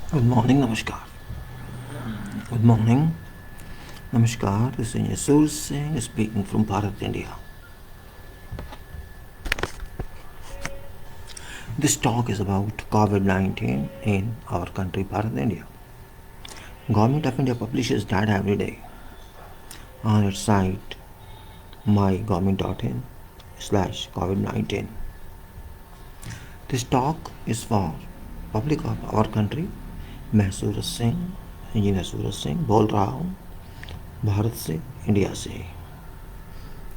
Good morning, Namaskar. Good morning, Namaskar. This is Yasur Singh speaking from Bharat, India. This talk is about COVID-19 in our country, Bharat, India. Government of India publishes data every day on its site mygovernment.in/COVID-19. This talk is for public of our country. मैं Suraj Singh, engineer Suraj Singh बोल रहा हूँ भारत से, India से.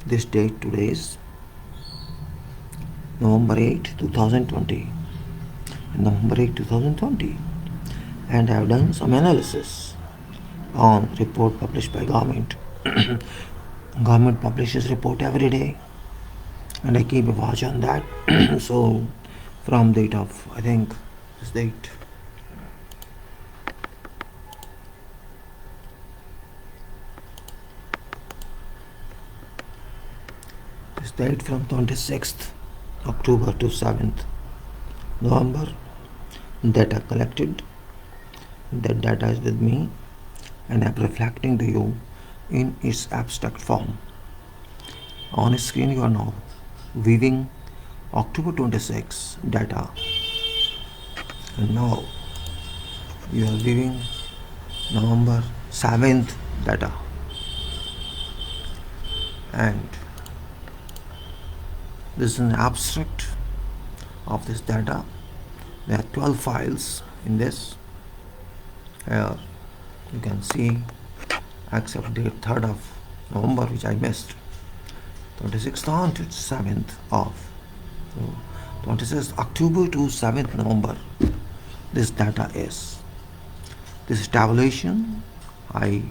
This date today is November 8, 2020. November 8, 2020. And I have done some analysis on report published by government. Government publishes report every day and I keep a watch on that. So from date of, I think, this date. This date from 26th October to 7th November. Data collected. That data is with me and I'm reflecting to you in its abstract form. On screen you are now viewing October 26 data, and now you are viewing November 7th data, and this is an abstract of this data. There are 12 files in this. Here you can see, except date 3rd of November which I missed, 26th on to 7th of 26th October to 7th November. This data is. This tabulation I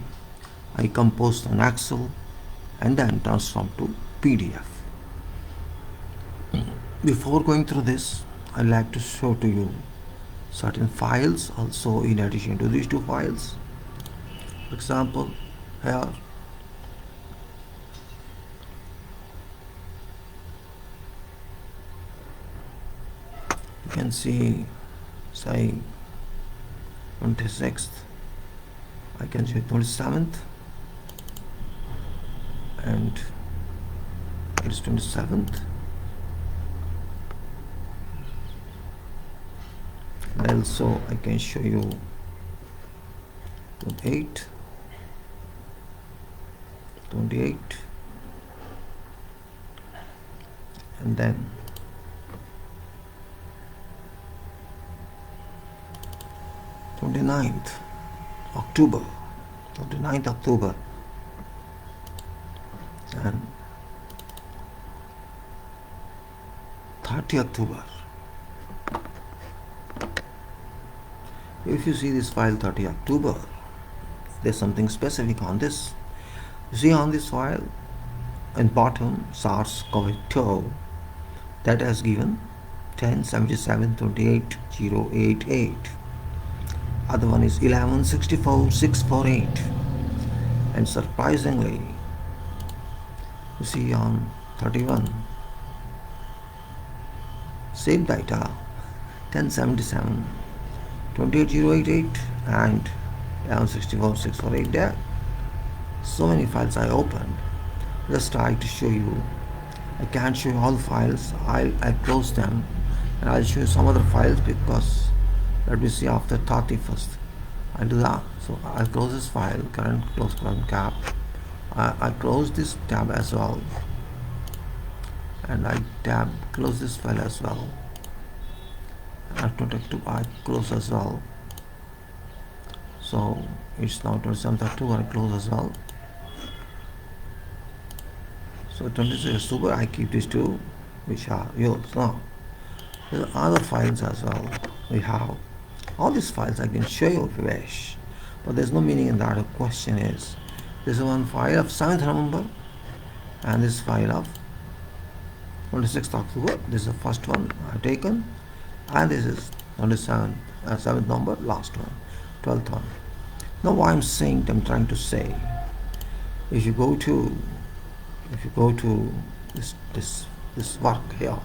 composed on Excel and then transformed to PDF. Before going through this, I'd like to show to you certain files also in addition to these two files. For example, here you can see, say 26th, I can show 27th, and it is 27th. And also I can show you 28, and then 29th October, and 30 October. If you see this file 30 October, there's something specific on this. You see on this file in bottom SARS-CoV-2 that has given 1077.28.088. Other one is 1164.648, and surprisingly you see on 31 same data 1077.28.088 and 1164.648 there. So many files I opened. Just try to show you. I can't show you all files. I close them and I'll show you some other files because let me see after 31st I'll do that. So I'll close this file, current cap. I close this tab as well, and I close this file as well. I close as well. So it's now 27th October, I close as well. So 26th October I keep these two which are yours. Now there are other files as well. We have all these files I can show you if you wish, but there's no meaning in that. The question is, this is one file of 7th November and this file of 26th October. This is the first one I've taken, and this is 7th November, last one, 12th one. Now what I'm trying to say, if you go to this work here,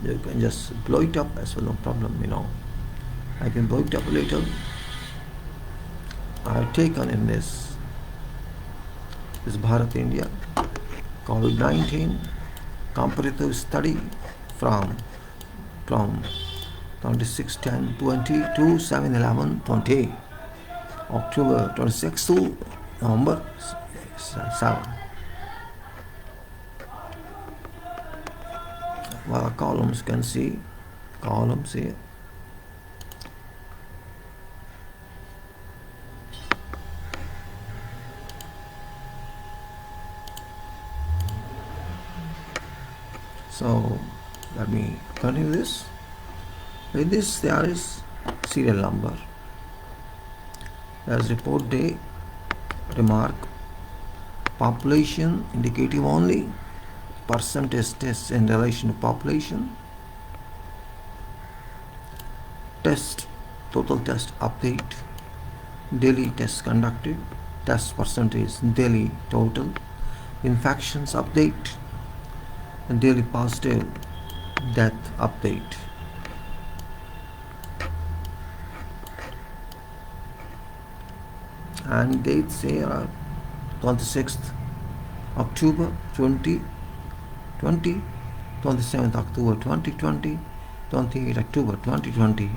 you can just blow it up as well, no problem, I can blow it up a little. I have taken in this Bharat India COVID-19 comparative study from 26/10/20 to 7/11/20, October 26 to November 7. Columns, can see columns here. So let me continue this. With this, there is serial number. There is report day, remark, population indicative only, percentage tests in relation to population, test, total test update, daily tests conducted, test percentage daily total, infections update, and daily positive death update. And dates here are 26th October 2020, 27th October 2020, 28th October 2020,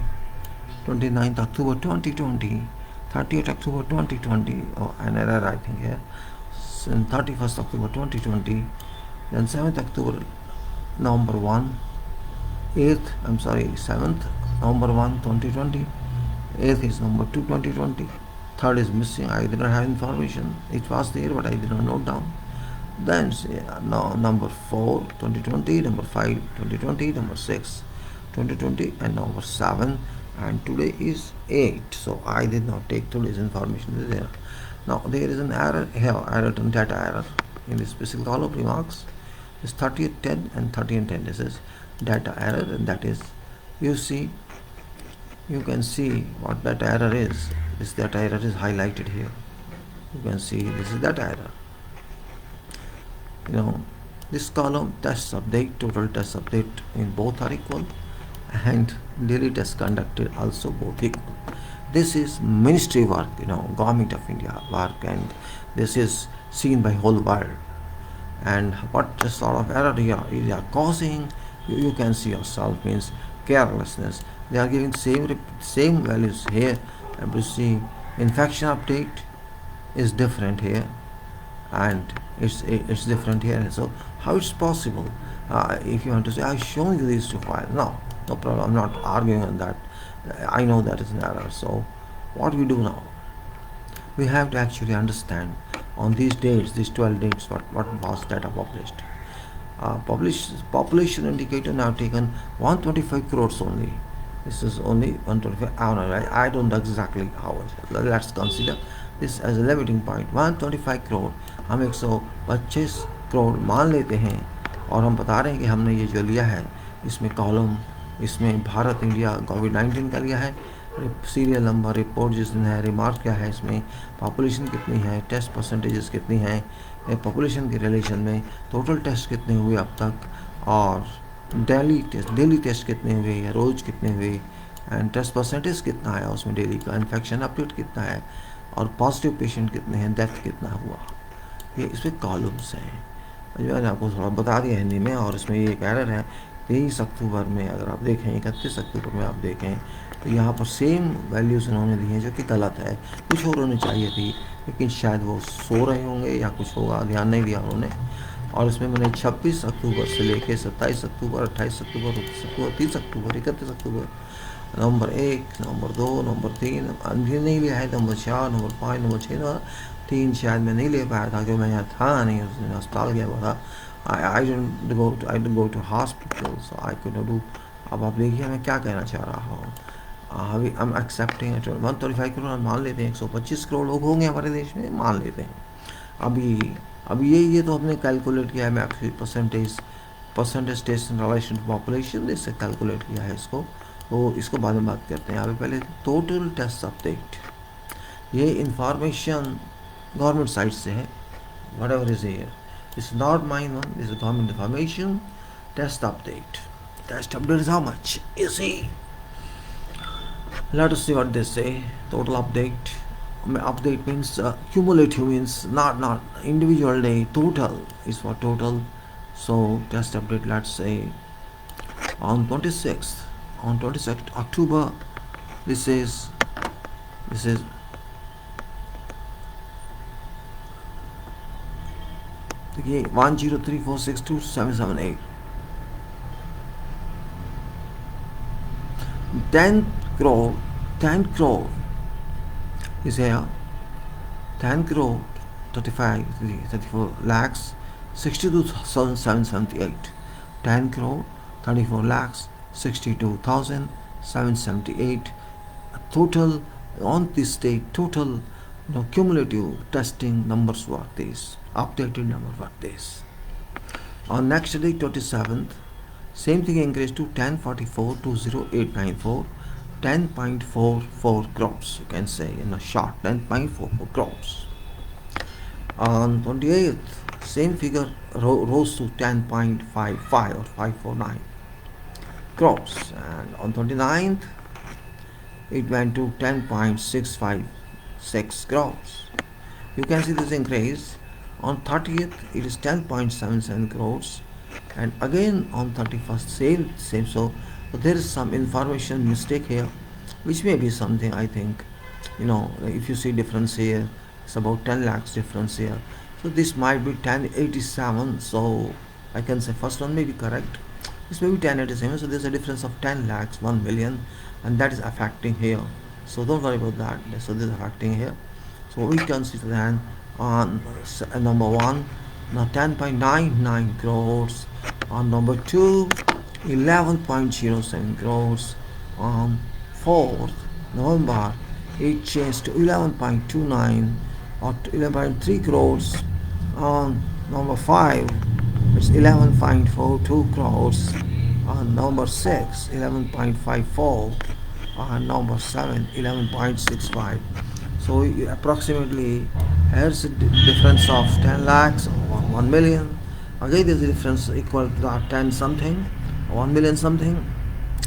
29th October 2020, 30th October 2020, an error I think here, 31st October 2020, then 7th October, November 1, 7th November 1, 2020, 8th is November 2, 2020, 3rd is missing, I did not have information, it was there but I did not note down. Then number 4, 2020, number 5, 2020, number 6, 2020, and number 7, and today is 8, so I did not take today's information there. Now there is an error here, error and data error in this specific column remarks. It's 30/10 and 30/10. This is data error, and that is, you can see what data error is. This data error is highlighted here. You can see this is data error. This column, tests update, total test update in both are equal, and daily test conducted also both equal. This is ministry work, government of India work, and this is seen by whole world. And what sort of error here they are causing, you can see yourself, means carelessness. They are giving same values here, and you see infection update is different here, and it's different here. So how it's possible? If you want to say I've shown you these two files, no problem, I'm not arguing on that. I know that is an error. So what we do now, we have to actually understand on these dates, these 12 dates, what was data published. Population indicator now taken 125 crores only. This is only 125. I don't know exactly how. Let's consider this as a limiting point. 125 crore हम 125 करोड़ मान लेते हैं, और हम बता रहे हैं कि हमने ये जो लिया है, इसमें कॉलम, इसमें भारत इंडिया कोविड-19 का लिया है, सीरियल नंबर, रिपोर्ट जिस दिन है, रिमार्क क्या है, इसमें पॉपुलेशन कितनी है, टेस्ट परसेंटेजेस कितनी हैं, पॉपुलेशन के रिलेशन में टोटल टेस्ट कितने हुए अब तक, और डेली टेस्ट कितने हुए या रोज़ कितने हुए, एंड टेस्ट परसेंटेज कितना आया उसमें डेली का, इन्फेक्शन अपडेट कितना है, और पॉजिटिव पेशेंट कितने हैं, डेथ कितना हुआ, ये इसमें कॉलम्स हैं। मैंने आपको थोड़ा बता दिया हिंदी में, और इसमें ये एक एरर है 23 अक्टूबर में, अगर आप देखें 31 अक्टूबर में आप देखें तो यहाँ पर सेम वैल्यूज़ उन्होंने दी हैं, जो कि गलत है, कुछ और होनी चाहिए थी, लेकिन शायद वो सो रहे होंगे या कुछ होगा, ध्यान नहीं दिया उन्होंने। और इसमें मैंने 26 अक्टूबर से लेके 27 अक्टूबर, 28 अक्टूबर, 29 अक्टूबर, 30 अक्टूबर, 31 अक्टूबर, नवंबर 1, नवंबर 2, नवंबर 3 अभी नहीं लिया है, नवंबर 4, नवंबर 5, नवंबर 6, नवंबर 3 शायद मैं नहीं ले पाया था, क्योंकि मैं यहाँ था नहीं, उस दिन अस्पताल गया हुआ था। I didn't go to hospital, so I could not do. अब आप देखिए मैं क्या कहना चाह रहा हूँ। अभी I'm accepting 135 करोड़ मान लेते हैं, 125 करोड़ लोग होंगे हमारे देश में, मान लेते हैं। अभी ये तो हमने कैलकुलेट किया है, मैं actually percentage test in relation to population, इससे कैलकुलेट किया है इसको, तो इसको बाद में बात करते हैं। अभी पहले टोटल टेस्ट अपडेट, ये इंफॉर्मेशन गवर्नमेंट साइट से है, whatever is here, this is not mine one, this is government information. Test update is how much, you see, Let us see what they say. Total update. Update means cumulative, means not individual day. Total is for total. So test update. Let's say on 26th, on 26th October. This is 103462778. 10 crore, 10 crore is here. 10 crore 34 lakhs 62,778. 10 crore 34 lakhs 62,778 total on this date. Total cumulative testing numbers were this, updated number were this. On next day 27th, same thing increased to 1044 20894, 10.44 crores, you can say in a short, 10.44 crores. On 28th, same figure rose to 10.55 or 549 crores, and on 29th it went to 10.656 crores. You can see this increase. On 30th it is 10.77 crores, and again on 31st same. So there is some information mistake here, which may be something, I think, if you see difference here, it's about 10 lakhs difference here. So this might be 1087. So I can say first one may be correct. This may be 1087. So there's a difference of 10 lakhs, 1 million, and that is affecting here. So don't worry about that. So this is affecting here. So we can see then on number 1, now 10.99 crores. On number 2, 11.07 crores. On 4th November, it changed to 11.29 or 11.3 crores. On number 5, it's 11.42 crores. On number 6, 11.54. On number 7, 11.65. So approximately here's a difference of 10 lakhs or 1 million. Again there's a difference equal to that 10 something, 1 million something,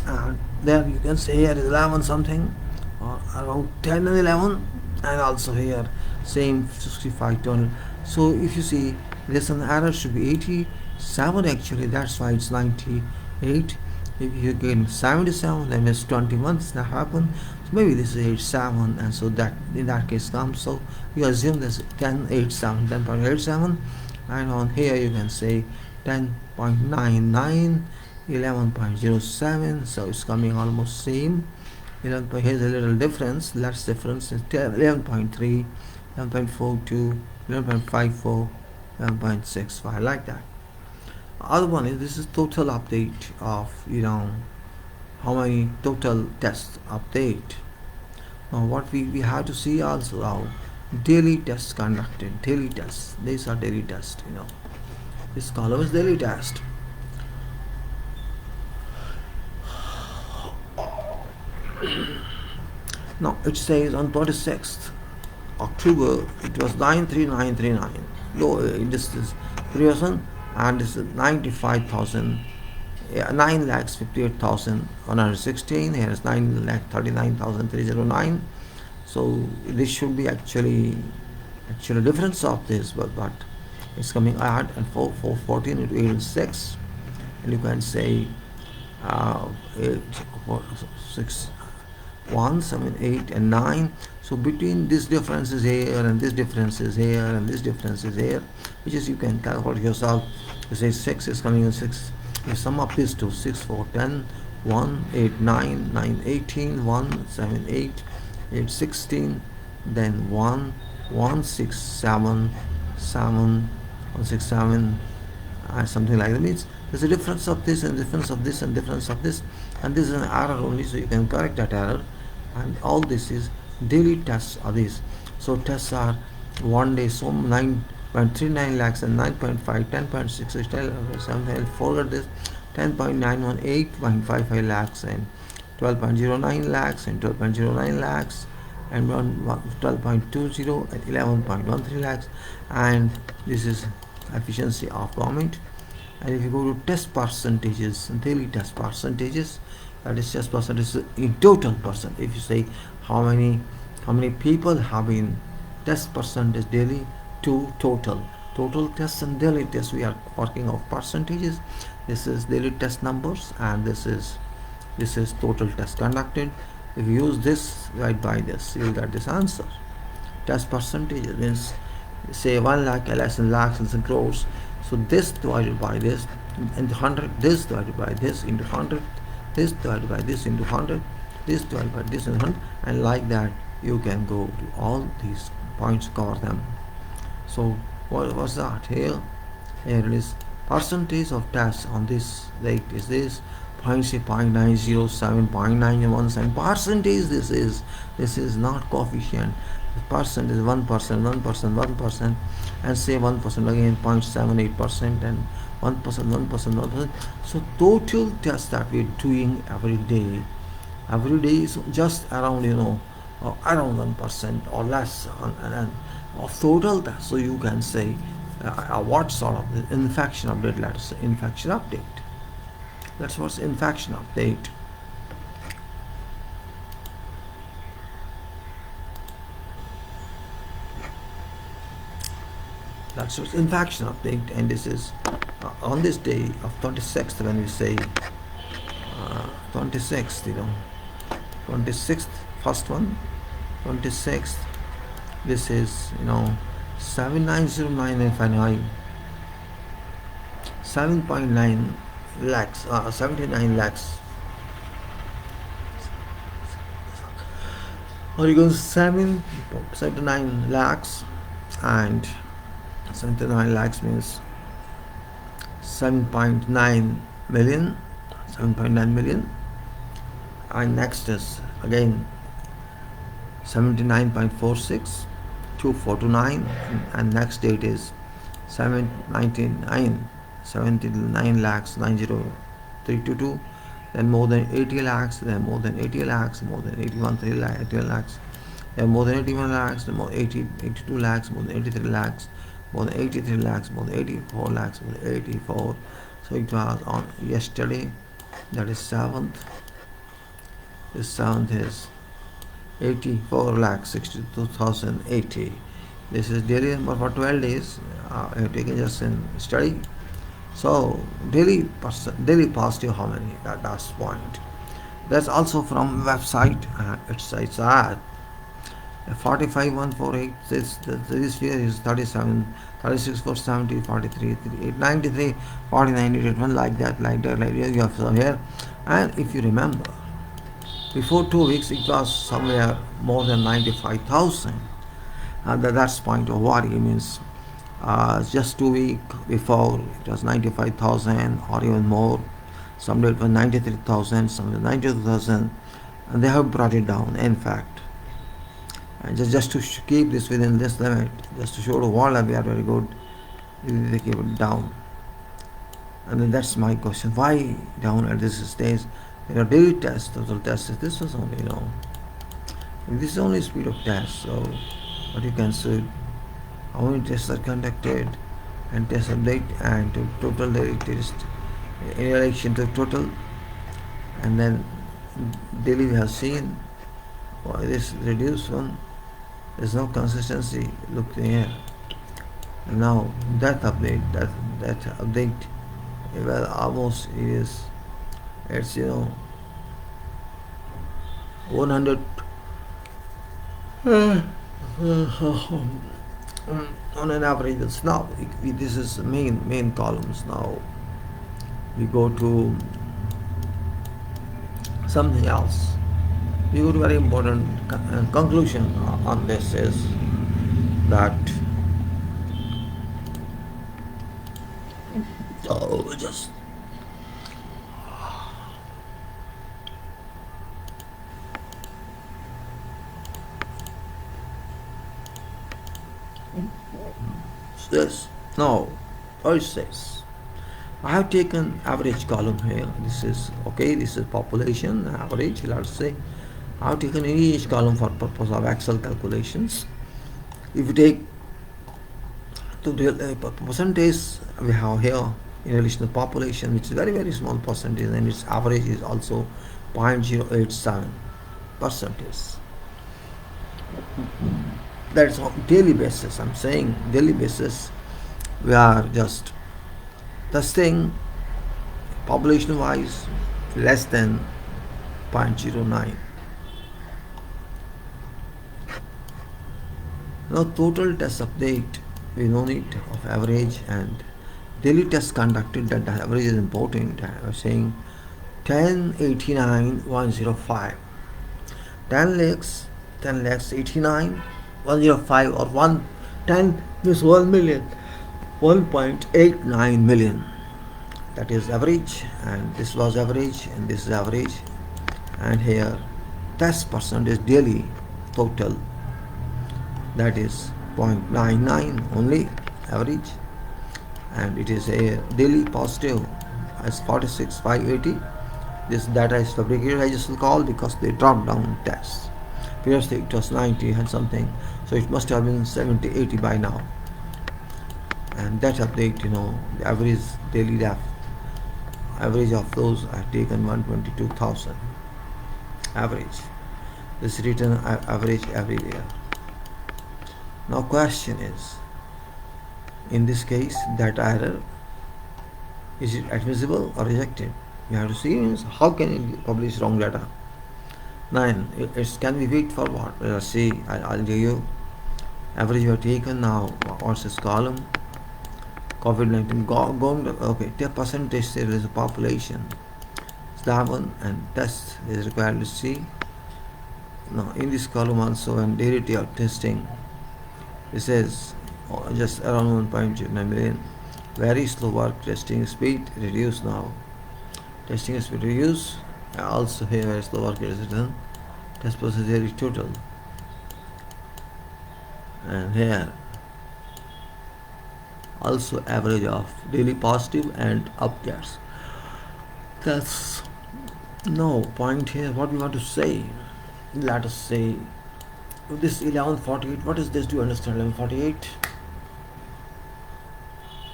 and there you can say here is 11 something, or around 10 and 11, and also here same 65 total. So if you see this an error should be 87 actually, that's why it's 98. If you get 77, then it's 21. This not happen. So maybe this is 87, and so that in that case comes. So you assume this 10.87, 10.87, and on here you can say 10.99, 11.07. So it's coming almost same. 11. Here's a little difference. Less difference is 11.3, 11.42, 11.54, 11.65, like that. Other one is this is total update of how many total tests update. Now what we have to see also how daily tests conducted. Daily tests, these are daily tests. This column is daily test. Now it says on 26th October it was 93939. Low this is previous one, and this is 95,000, 9,58,116. Here is 9,39,309. So this should be actually difference of this, but it's coming add, and 414 into 8 and 6, and you can say 8, 4, 6, 1, 7, 8 and 9. So between this difference is here, and this difference is here, and this difference is here, which is you can calculate yourself. You say 6 is coming in 6. You sum up these two: 6, 4, 10, 1, 8, 9, 9, 18, 1, 7, 8, 8, 16, then 1, 1, 6, 7, 7, 1, 6, 7, something like that. Means there's a difference of this and difference of this and difference of this, and this is an error only, so you can correct that error. And all this is daily tests are these. So tests are 1 day, so 9.39 lakhs and 9.5, 10.66, 10.7, forget this, 10.918, 8.55 lakhs and 12.09 lakhs and 12.09 lakhs and 12.20 and 11.13 lakhs, and this is efficiency of government. And if you go to test percentages, daily test percentages, that is just percentage in total percent. If you say how many people have been test percentage daily to total tests and daily tests, we are working of percentages. This is daily test numbers, and this is total test conducted. If you use this right by this, you will get this answer. Test percentage means, say 1 lakh, less than lakhs, and crores. So this divided by this, and 100, this divided by this into 100, this divided by this into 100, this divided by this into 100, and like that you can go to all these points, cover them. So what was that? Here it is percentage of tests on this rate is this 0.907, 0.917 percentage. This is not coefficient. The percent is 1%, 1%, 1%, and say 1% again 0.78%, and 1%, 1%, 1%. So total tests that we're doing every day is just around around 1% or less of total tests. So you can say what sort of infection update. Let us say infection update. That's what's infection update. That's what's infection update, and this is on this day of 26th, when we say 26th, 26th, first one, 26th. This is 7909959, 7.9 lakhs, 79 lakhs, or you go 79 lakhs, and 79 lakhs means 7.9 million, 7.9 million, and next is again 79.46, 2429, and next date is 799, 79 lakhs 90322, then more than 80 lakhs, then more than 80 lakhs, more than 81 lakhs, then more than 81 lakhs, then more 82 lakhs, more than 83 lakhs, more than 83 lakhs, more than 84 lakhs, more than 84. So it was on yesterday, that is 7th. This 7th is 84 lakhs 62,080. This is daily number for 12 days. I have taken just in study. So daily positive, how many? That's point. That's also from website. It's at 45148. This year is 37, 36, 470, 43, 38, 93, 49, 81, like that. You have some here. And if you remember, before 2 weeks it was somewhere more than 95,000. That's point of worry. Means just 2 weeks before it was 95,000 or even more. Some day it was 93,000, some day 92,000, and they have brought it down. In fact, and just to keep this within this limit, just to show the world that we are very good, they keep it down. And then that's my question: why down at this stage? There are daily tests, total tests. This was only this is only speed of test. So what you can see, how many tests are conducted, and test update, and total daily test in relation to total, and then daily we have seen this reduced one. There's no consistency. Look here. And now that update, that update, well, almost is, it's 100 on an average. It's now this is main columns. Now we go to something else. We go to very important conclusion on this is that just this. No, first says I have taken average column here. This is okay. This is population average. Let's say I have taken each column for purpose of Excel calculations. If you take the percentage we have here in relation to population, which is very small percentage, and its average is also 0.087 percentage. That's on daily basis. I'm saying daily basis. We are just testing population wise less than 0.09. Now total test update, we know it of average and daily tests conducted, that the average is important. I was saying 1089,105. 10 lakhs 89 105, or 110 means 1 million, 1.89 million. That is average, and this was average, and this is average. And here test percentage daily total, that is 0.99 only average, and it is a daily positive as 46,580. This data is fabricated, I just will call, because they dropped down tests. Previously it was 90 and something, so it must have been 70, 80 by now. And that update, the average daily average of those I have taken 122,000 average. This written average everywhere. Now question is, in this case, that error, is it admissible or rejected? You have to see means how can it publish wrong data. 9. It can be wait for what? Let's see, I'll give you average you have taken. Now what's this column? COVID-19 okay, 10% there is a population. It's that one, and test is required to see. Now in this column also, and daily of testing, it says just around 1.9 million. Very slow work, testing speed reduced. Now testing speed reduced. Also here very slow work is written. Test procedure is total, and here also average of daily positive and updates. That's no point here. What we want to say, let us say this 1148. What is this? Do you understand 1148?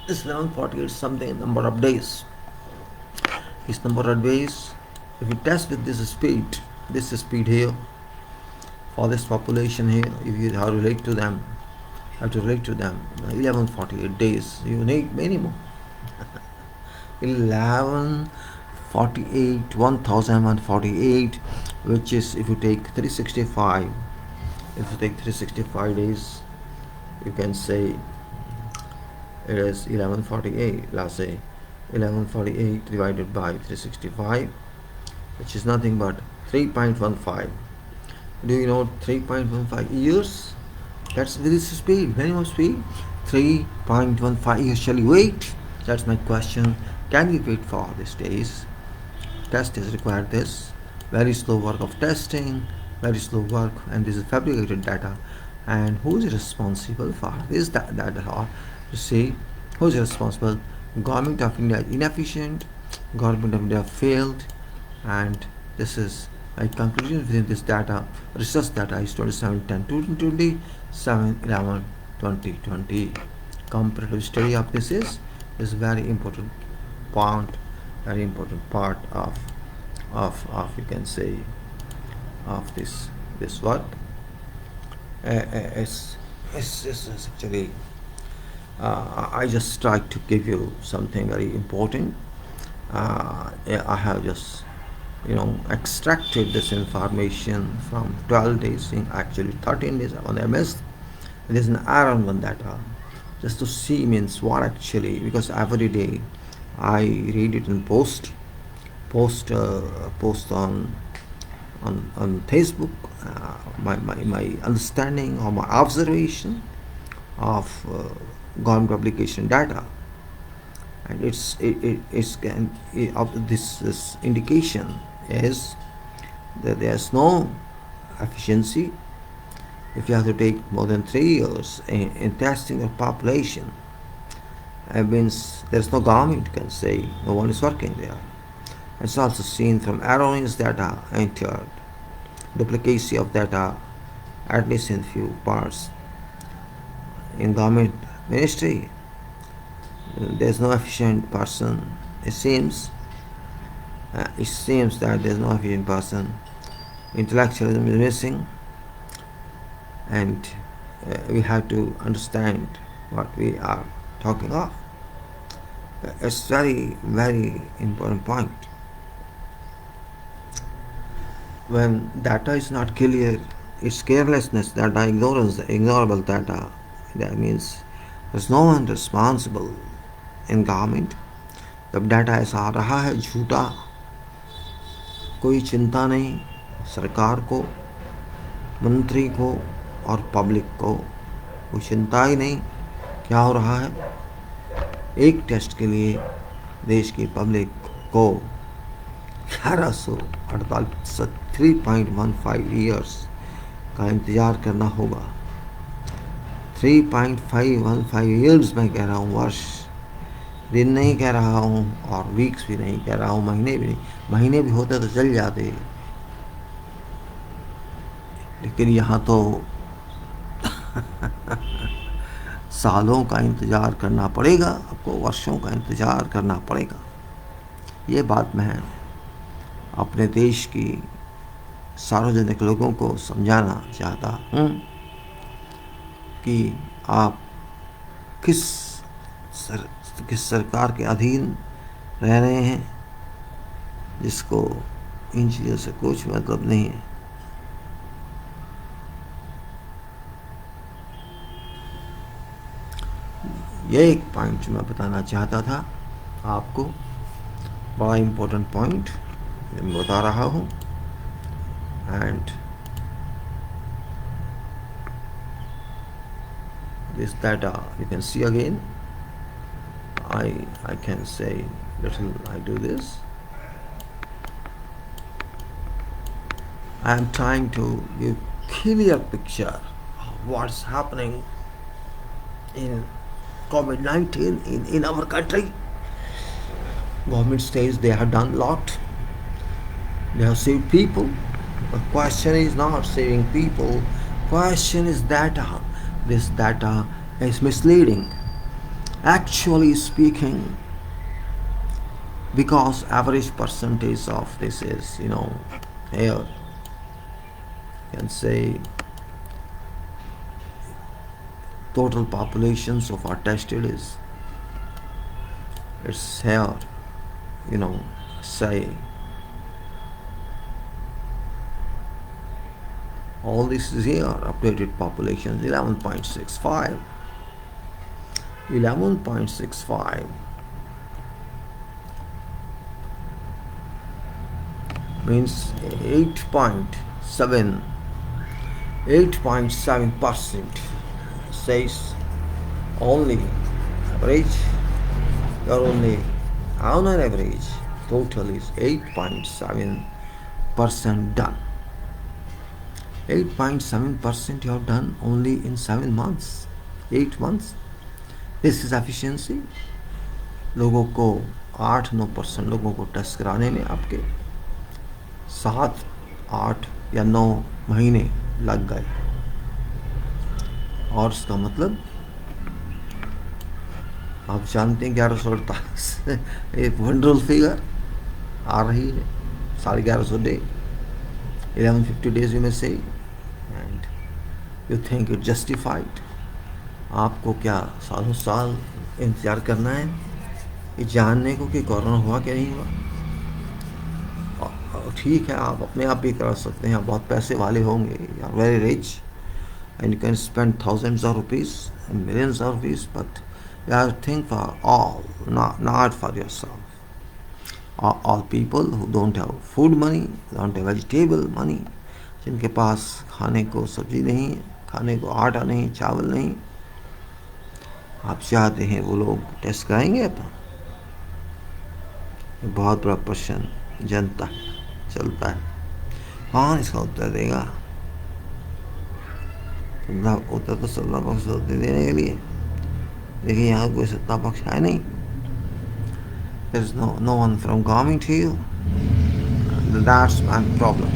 This 1148 is something, number of days. This number of days, if we test with this speed here, for this population here, if you have to relate to them, 1148 days, you need minimum 1148, 1048, which is, if you take 365, days, you can say it is 1148. Let's say 1148 divided by 365, which is nothing but 3.15. Do you know 3.15 years? That's with this speed, minimum speed, 3.15 years. Shall we wait? That's my question. Can we wait for these days? Test is required. This very slow work of testing, very slow work, and this is fabricated data. And who is responsible for this data? You see, who is responsible? Government of India is inefficient. Government of India failed, and this is my conclusion within this data. Research data is 27/10/2020, 7/11/2020. Comparative study of this is very important point, very important part of you can say of this work. It's actually I just tried to give you something very important. I have just extracted this information from 12 days, in actually 13 days on MS. There's an error on one data, just to see means what actually, because every day I read it and post on Facebook, my understanding or my observation of government publication data, and this indication is that there's no efficiency. If you have to take more than 3 years in testing the population, it means there's no government can say, no one is working there. It's also seen from erroneous data entered, duplicacy of data, at least in few parts. In government ministry, there's no efficient person, it seems. It seems that there's no efficient person. Intellectualism is missing, and we have to understand what we are talking of. It's very, very important point. When data is not clear, it's carelessness, data ignorance, ignorable data. That means there's no one responsible in government. जब data ऐसा आ रहा है झूठा, कोई चिंता नहीं सरकार को, मंत्री को और पब्लिक को, कोई चिंता ही नहीं क्या हो रहा है। एक टेस्ट के लिए देश की पब्लिक को 1148 3.15 ईयर्स का इंतज़ार करना होगा। 3.515 ईयर्स मैं कह रहा हूँ, वर्ष, दिन नहीं कह रहा हूँ और वीक्स भी नहीं कह रहा हूँ, महीने भी नहीं। महीने भी होते तो चल जाते, लेकिन यहाँ तो सालों का इंतज़ार करना पड़ेगा, आपको वर्षों का इंतज़ार करना पड़ेगा। ये बात मैं अपने देश की सार्वजनिक लोगों को समझाना चाहता हूँ कि आप किस सरकार के अधीन रह रहे हैं, जिसको इन चीज़ों से कुछ मतलब नहीं है। ये एक पॉइंट मैं बताना चाहता था आपको, बड़ा इम्पोर्टेंट पॉइंट मैं बता रहा हूँ। And this data you can see again. I can say little I do this. I am trying to give clear picture of what's happening in COVID-19 in our country. Government says they have done a lot. They have saved people. The question is not saving people. Question is data. This data is misleading. Actually speaking, because average percentage of this is, here, you can say total population so far tested is, it's here, say all this is here, updated population 11.65 means 8.7% says only average. You're only on an average, total is 8.7% done. 8.7% you have done only in 7 months, 8 months. This is efficiency. लोगों को 8-9% लोगों को test कराने में आपके 7, 8 या 9 महीने लग गए, और इसका मतलब आप जानते हैं 1148 एक वंडरफुल फिगर आ रही है, 1150 day, 1150 days you may say, and you think it justified. आपको क्या सालों साल इंतज़ार करना है ये जानने को कि कोरोना हुआ क्या नहीं हुआ? ठीक है, आप अपने आप भी करा सकते हैं, आप बहुत पैसे वाले होंगे, you are very rich and you can spend thousands of rupees and millions of rupees, but you have to think for all, not for yourself. All people who don't have food money, don't have vegetable money, जिनके पास खाने को सब्जी नहीं, खाने को आटा नहीं, चावल नहीं, आप चाहते हैं वो लोग टेस्ट कराएंगे अपना? बहुत बड़ा प्रश्न जनता चलता है, कौन इसका उत्तर देगा? उत्तर तो सत्ता पक्ष देने के लिए, लेकिन यहाँ कोई सत्ता पक्ष है नहीं. There is no one from government here. That's my problem.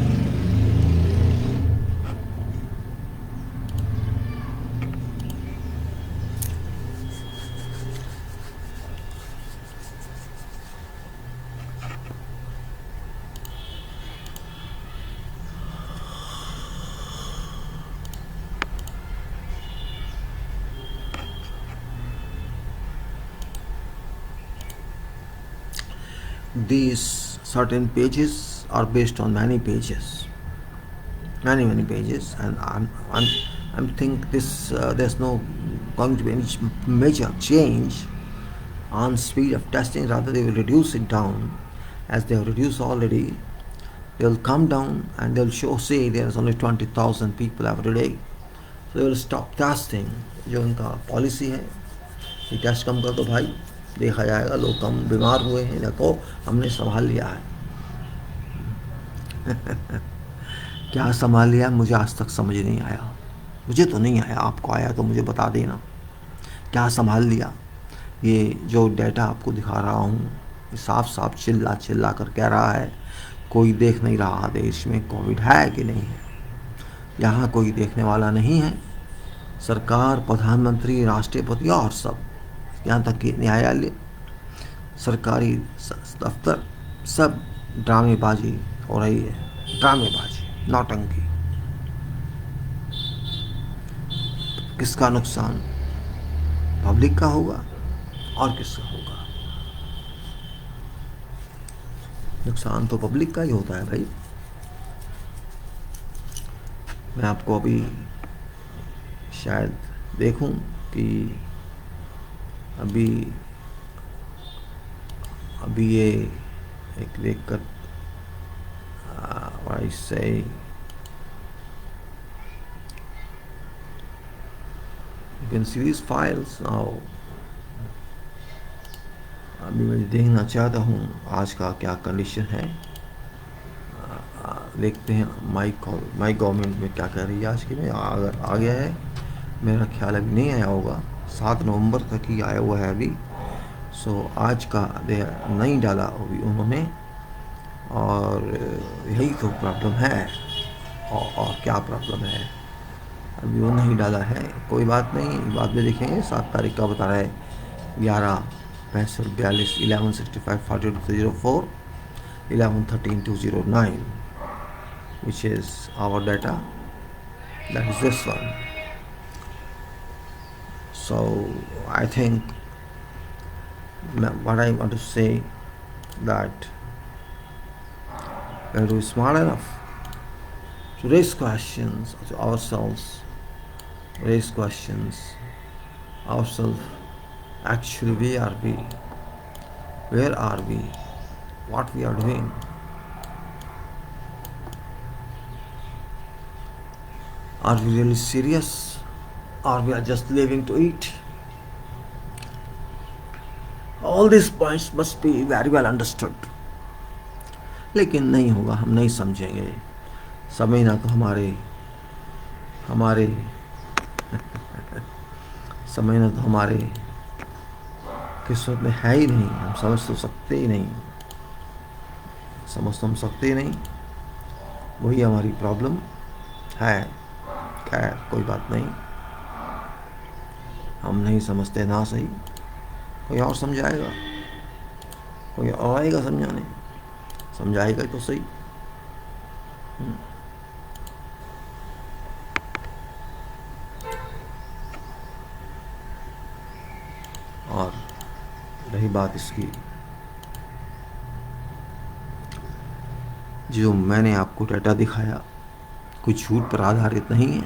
these certain pages are based on many pages, many pages, and I'm think this there's no going to be any major change on speed of testing. Rather, they will reduce it down, as they have reduced already. They'll come down and they'll say there's only 20,000 people every day, so they will stop testing. जो उनका policy है कि test कम कर दो भाई, देखा जाएगा, लोग कम बीमार हुए हैं, देखो हमने संभाल लिया है। क्या संभाल लिया मुझे आज तक समझ नहीं आया, मुझे तो नहीं आया, आपको आया तो मुझे बता देना क्या संभाल लिया। ये जो डेटा आपको दिखा रहा हूँ साफ साफ चिल्ला कर कह रहा है कोई देख नहीं रहा देश में कोविड है कि नहीं है। यहाँ कोई देखने वाला नहीं है, सरकार, प्रधानमंत्री, राष्ट्रपति और सब, यहाँ तक कि न्यायालय, सरकारी दफ्तर, सब ड्रामेबाजी हो रही है, ड्रामेबाजी, नौटंकी। किसका नुकसान? पब्लिक का होगा और किसका होगा? नुकसान तो पब्लिक का ही होता है भाई। मैं आपको अभी शायद देखूं कि अभी ये एक देखकर I say you can see these files now। अभी मैं देखना चाहता हूँ आज का क्या कंडीशन है। देखते हैं माई गवर्नमेंट में क्या कह रही है आज की में। अगर आ गया है, मेरा ख्याल अभी नहीं आया होगा, 7 नवंबर तक ही आया हुआ है अभी। सो आज का नहीं डाला अभी उन्होंने, और यही तो प्रॉब्लम है। और क्या प्रॉब्लम है, अभी वो नहीं डाला है। कोई बात नहीं, बाद में देखेंगे। 7 तारीख का बता रहा है 11/65/42 11/65/42/04 11/13/2009, which is our data, that is this one. So I think what I want to say, that we have to be smart enough to raise questions to ourselves, actually where are we, what we are doing. Are we really serious, or we are just living to eat? All these points must be very well understood, लेकिन नहीं होगा, हम नहीं समझेंगे। समझना तो हमारे समझना तो हमारे किस्मत में है ही नहीं। हम समझ तो सकते ही नहीं, वही हमारी प्रॉब्लम है। खैर कोई बात नहीं, हम नहीं समझते ना सही, कोई और समझाएगा, कोई और आएगा समझाने, समझाएगा तो सही। और रही बात इसकी, जो मैंने आपको डाटा दिखाया कुछ झूठ पर आधारित नहीं है,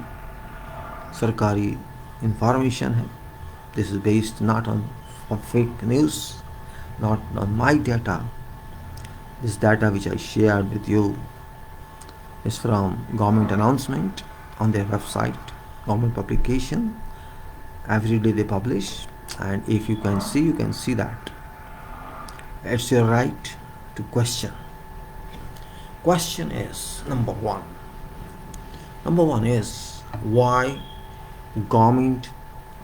सरकारी इंफॉर्मेशन है। This is based not on fake news, not on my data. This data which I shared with you is from government announcement on their website, government publication. Every day they publish, and if you can see that. It's your right to question. Question is number one is why government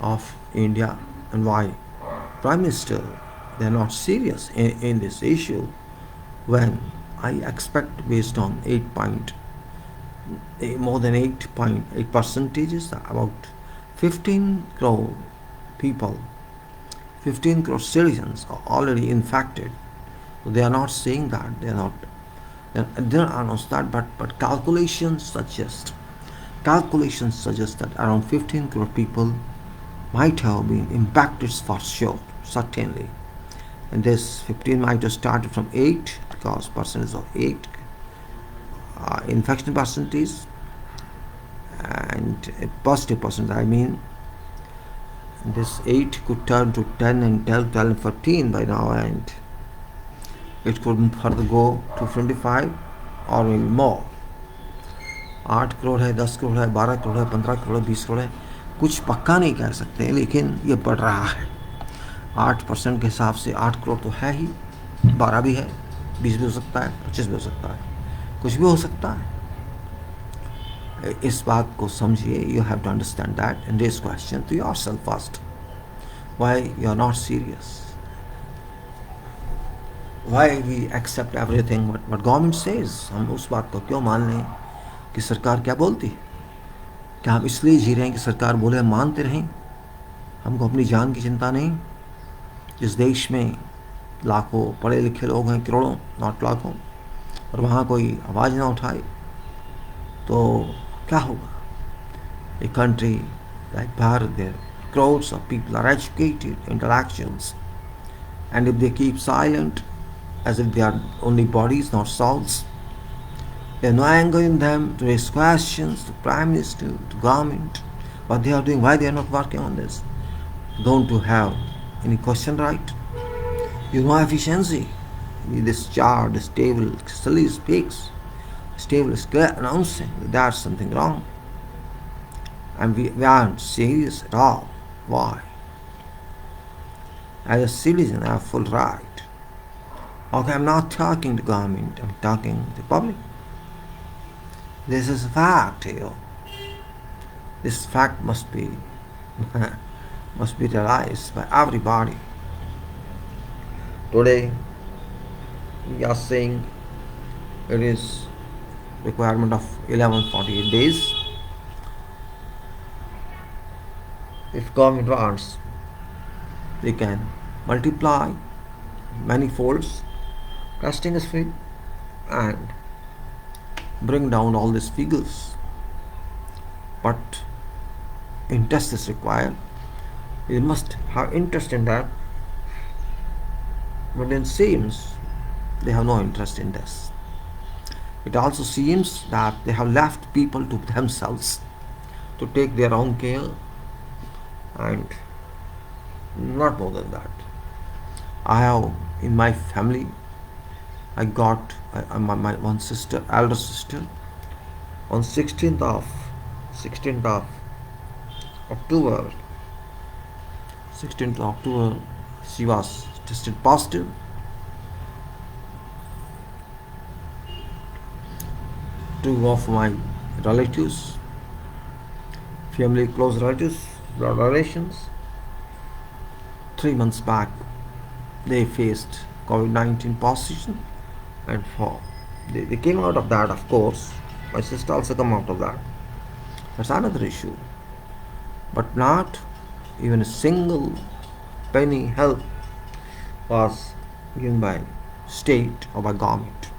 of India and why Prime Minister, they are not serious in this issue, when I expect based on more than 8.8 percentages, about 15 crore people, 15 crore citizens are already infected. So they are not saying that, they are not announced that, but calculations suggest that around 15 crore people might have been impacted for sure, certainly. And this 15 might have started from 8 because percentage of 8 infection percentage, and a positive percentage. I mean, this 8 could turn to 10 and 12, 12 and 14 by now, and it could further go to 25 or maybe more. 8 crore है, 10 करोड़ है, 12 करोड़ है, 15 करोड़ है, 20 करोड़ है, कुछ पक्का नहीं कह सकते, लेकिन ये बढ़ रहा है. 8% के हिसाब से 8 करोड़ तो है ही, 12 भी है, 20 भी हो सकता है, 25 भी हो सकता है, कुछ भी हो सकता है. इस बात को समझिए. You have to understand that and raise question to yourself first. Why you are not serious? Why we accept everything what government says? हम उस बात को क्यों मान लें कि सरकार क्या बोलती है? क्या हम इसलिए जी रहे हैं कि सरकार बोले हम मानते रहें? हमको अपनी जान की चिंता नहीं? जिस देश में लाखों पढ़े लिखे लोग हैं, करोड़ों नॉट लाखों, और वहाँ कोई आवाज़ ना उठाए तो क्या होगा? A country like Bharat, there crowds of people are educated intellectuals, and if they keep silent as if they are only bodies, not souls, there is no anger in them to raise questions to Prime Minister, to government, what they are doing, why they are not working on this. Don't you have any question right? You know efficiency. This chart, this table, silly speaks. This table is clear announcing that there's something wrong. And we aren't serious at all. Why? As a citizen, I have full right. Okay, I'm not talking to government, I'm talking to the public. This is a fact here. This fact must be realized by everybody. Today, we are saying it is requirement of 1148 days. If government wants, they can multiply many folds. Testing is free and bring down all these figures. But interest is required. You must have interest in that. But it seems they have no interest in this. It also seems that they have left people to themselves to take their own care, and not more than that. I have in my family, I got my one sister, elder sister, on 16th of October. 16th of October, she was tested positive. Two of my relatives, family close relatives, blood relations, 3 months back, they faced COVID-19 position, and they came out of that. Of course, my sister also come out of that. That's another issue. But not even a single penny help was given by state or by government.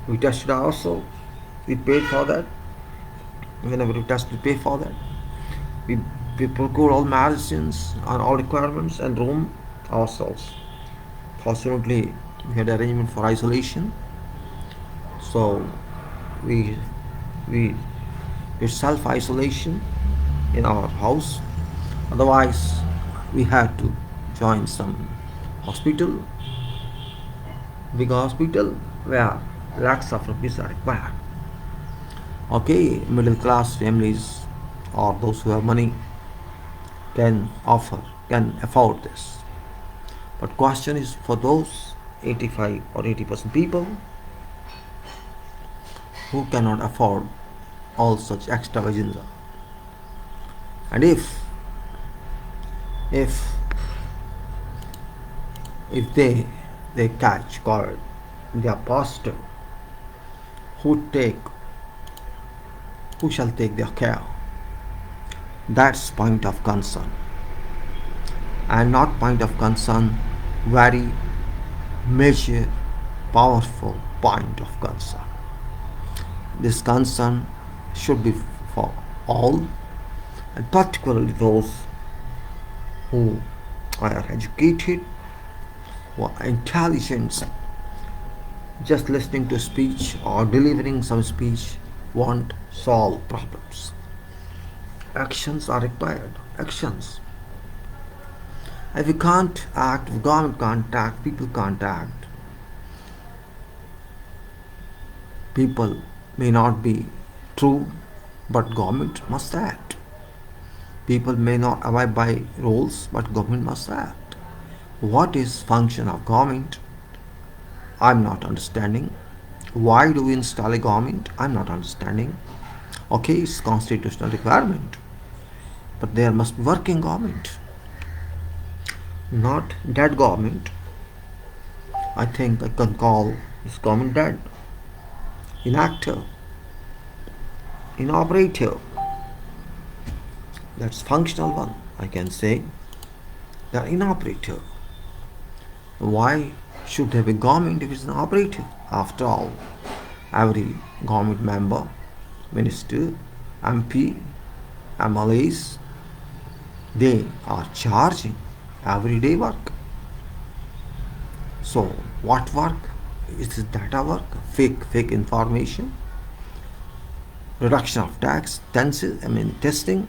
We tested also, we paid for that. Whenever we test, we pay for that. We procure all medicines and all requirements and room ourselves. Fortunately, we had arrangement for isolation, so we did self-isolation in our house. Otherwise, we had to join some hospital, big hospital, where lakhs of rupees are required. Okay, middle class families or those who have money can afford this. But question is for those 85 or 80% people who cannot afford all such extravaganza. And if they catch COVID, they are positive, who shall take their care? That's point of concern. And not point of concern, very major, powerful point of concern. This concern should be for all, and particularly those who are educated, who are intelligent. Just listening to speech or delivering some speech won't solve problems. Actions are required. Actions. If we can't act, if government can't act, people can't act. People may not be true, but government must act. People may not abide by rules, but government must act. What is function of government? I'm not understanding. Why do we install a government? I'm not understanding. Okay, it's constitutional requirement, but there must be working government, not dead government. I think I can call this government dead. Inactive, inoperative. That's functional one. I can say they're inoperative. Why should there be government if it's inoperative? After all, every government member, minister, MP, MLAs, they are charging everyday work. So what work? Is this data work? Fake information? Reduction of tax, testing,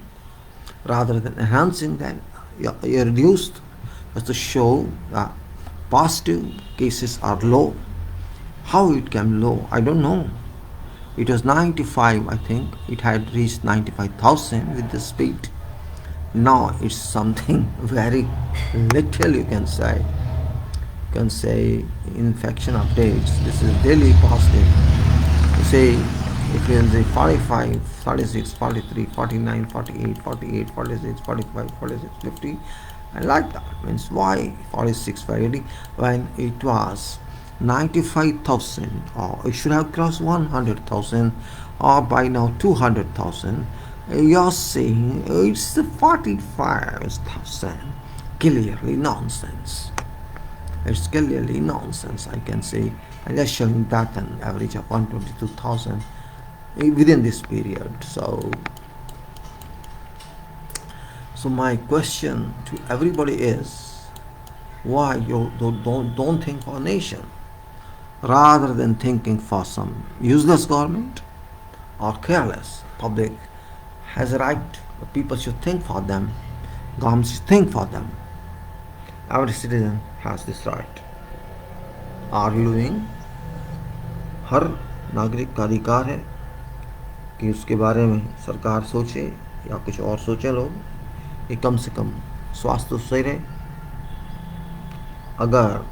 rather than enhancing that, you reduced just to show that positive cases are low. How it came low? I don't know. It was 95, I think. It had reached 95,000 with the speed. Now it's something very little, you can say. You can say infection updates. This is daily positive. You say if you say 45, 46, 43, 49, 48, 48, 46, 45, 46, 50, and like that. Means why 46, 50 when it was 95,000, or it should have crossed 100,000, or by now 200,000. You're saying it's 45,000. Clearly nonsense. It's clearly nonsense, I can say. And just showing that an average of 122,000 within this period. So my question to everybody is, why you don't think for a nation rather than thinking for some useless government or careless? Public has a right. People should think for them. Government should think for them. Every citizen has this right. Are we doing? हर नागरिक का अधिकार है कि उसके बारे में सरकार सोचे या कुछ और सोचे लोग, कि कम से कम स्वास्थ्य तो सही रहे. अगर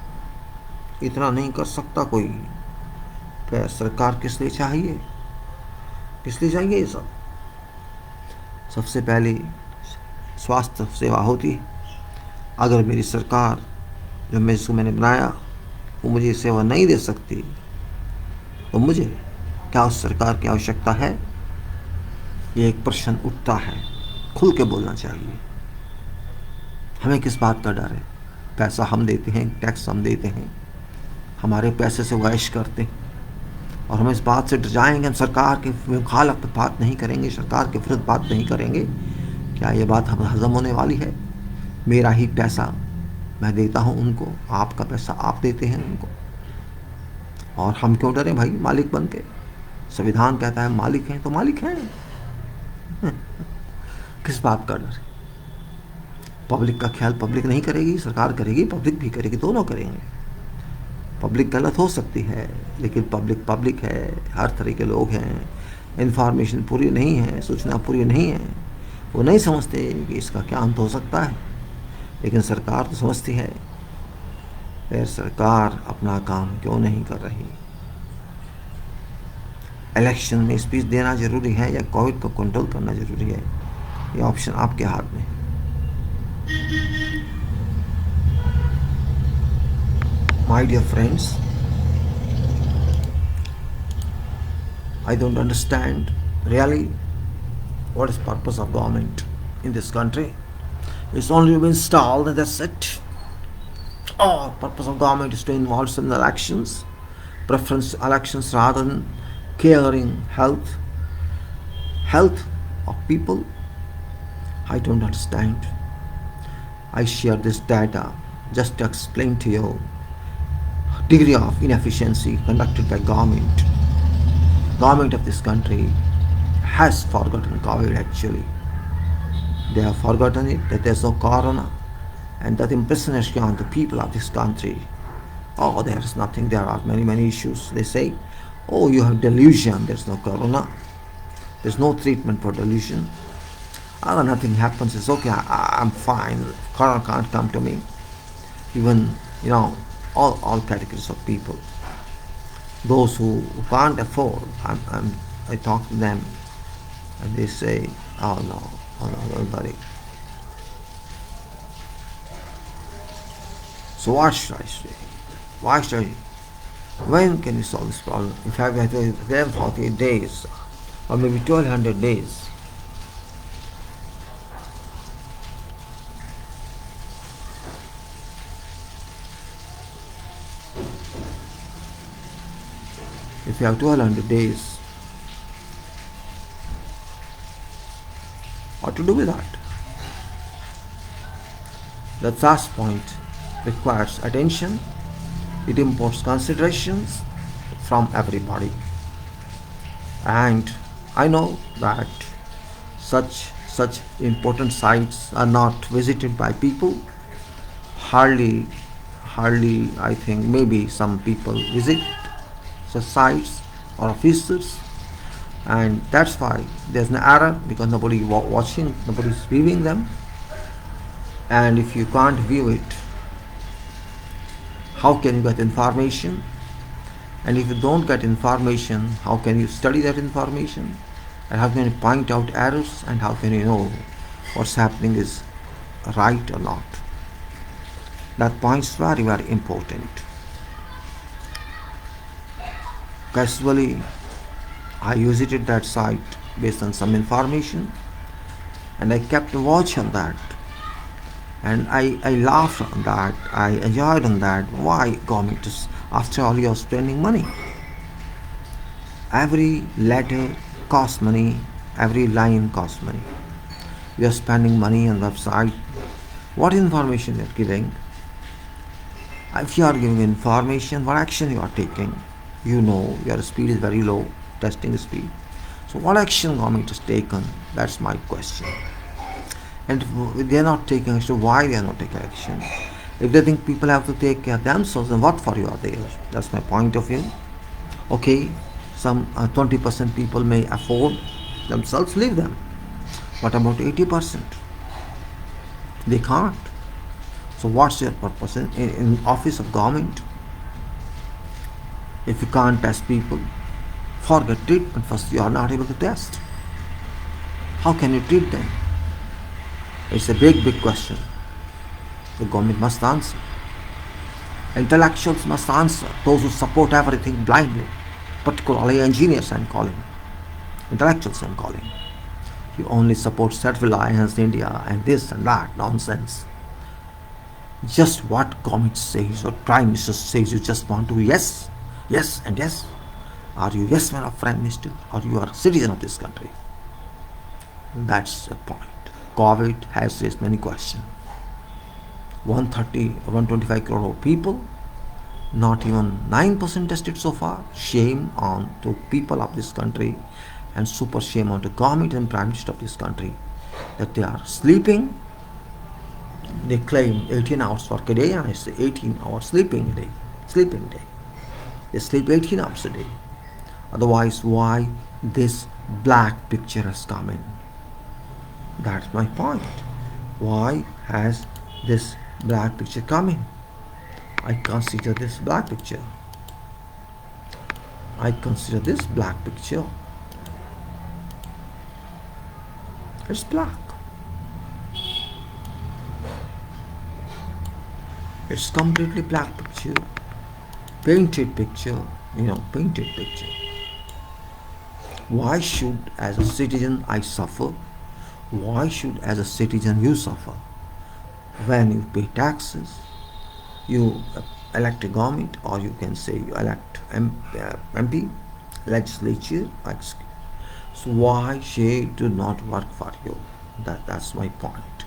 इतना नहीं कर सकता कोई, फिर सरकार किस लिए चाहिए? किस लिए चाहिए ये सब? सबसे पहले स्वास्थ्य सेवा होती है. अगर मेरी सरकार जो मैंने बनाया वो मुझे सेवा नहीं दे सकती, तो मुझे क्या उस सरकार की आवश्यकता है? ये एक प्रश्न उठता है. खुल के बोलना चाहिए. हमें किस बात का डर है? पैसा हम देते हैं, टैक्स हम देते हैं, हमारे पैसे से वैश करते हैं, और हम इस बात से डर जाएंगे हम सरकार के मुखालिफ बात नहीं करेंगे, सरकार के विरुद्ध बात नहीं करेंगे. क्या ये बात हम हजम होने वाली है? मेरा ही पैसा मैं देता हूँ उनको, आपका पैसा आप देते हैं उनको, और हम क्यों डरें भाई मालिक बन के? संविधान कहता है मालिक हैं तो मालिक हैं. किस बात का डर? पब्लिक का ख्याल पब्लिक नहीं करेगी, सरकार करेगी, पब्लिक भी करेगी, दोनों करेंगे. पब्लिक गलत हो सकती है, लेकिन पब्लिक है, हर तरह के लोग हैं, इन्फॉर्मेशन पूरी नहीं है, सूचना पूरी नहीं है, वो नहीं समझते कि इसका क्या अंत हो सकता है. लेकिन सरकार तो समझती है. फिर सरकार अपना काम क्यों नहीं कर रही? इलेक्शन में स्पीच देना जरूरी है या कोविड को कंट्रोल करना जरूरी है? ये ऑप्शन आपके हाथ में. My dear friends, I don't understand really what is purpose of government in this country. It's only been installed and that's it. Oh, purpose of government is to involve in elections, preference elections rather than caring health of people. I don't understand. I share this data just to explain to you degree of inefficiency conducted by government. Government of this country has forgotten COVID actually. They have forgotten it, that there's no corona, and that impression on the people of this country. Oh, there is nothing, there are many, many issues. They say, oh, you have delusion, there's no corona, there's no treatment for delusion. Oh, nothing happens, it's okay, I'm fine, corona can't come to me. Even, all categories of people. Those who can't afford, I talk to them and they say, oh no, don't worry. So what should I say? Why should I? When can we solve this problem? If I have 48 days or maybe 1200 days. If you have 1200 days, what to do with that? The last point requires attention. It imports considerations from everybody. And I know that such important sites are not visited by people. Hardly, I think maybe some people visit such sites or officers, and that's why there's an error, because nobody watching, nobody's viewing them. And if you can't view it, how can you get information? And if you don't get information, how can you study that information? And how can you point out errors? And how can you know what's happening is right or not? That point's very, very important. Casually, I visited that site based on some information, and I kept a watch on that. And I laughed on that, I enjoyed on that. Why government is, after all, you're spending money. Every letter costs money, every line costs money. You're spending money on website. What information you're giving? If you are giving information, what action you are taking? You know your speed is very low, testing speed. So what action government has taken? That's my question. And if they are not taking action, why they are not taking action? If they think people have to take care of themselves, then what for you are there? That's my point of view. Okay, some 20% people may afford themselves, leave them. What about 80%? They can't. So what's your purpose in office of government? If you can't test people, forget treatment. First, you are not able to test. How can you treat them? It's a big, big question. The government must answer. Intellectuals must answer. Those who support everything blindly, particularly engineers, I'm calling. Intellectuals, I'm calling. You only support self-reliance, India, and this and that nonsense. Just what government says or Prime Minister says, you just want to yes, yes, and yes. Are you yes man of Prime Minister, or you are a citizen of this country? That's the point. COVID has raised many questions. 130 or 125 crore of people, not even 9% tested so far. Shame on to people of this country, and super shame on the government and Prime Minister of this country that they are sleeping. They claim 18 hours work a day, and I say 18 hours sleeping a day. They sleep 18 hours a day. Otherwise, why this black picture has come in? That's my point. Why has this black picture come in? I consider this black picture. It's black. It's completely black picture. Painted picture. Painted picture. Why should, as a citizen, I suffer? Why should, as a citizen, you suffer? When you pay taxes, you elect a government, or you can say you elect MP, legislature. So why they do not work for you? That's my point.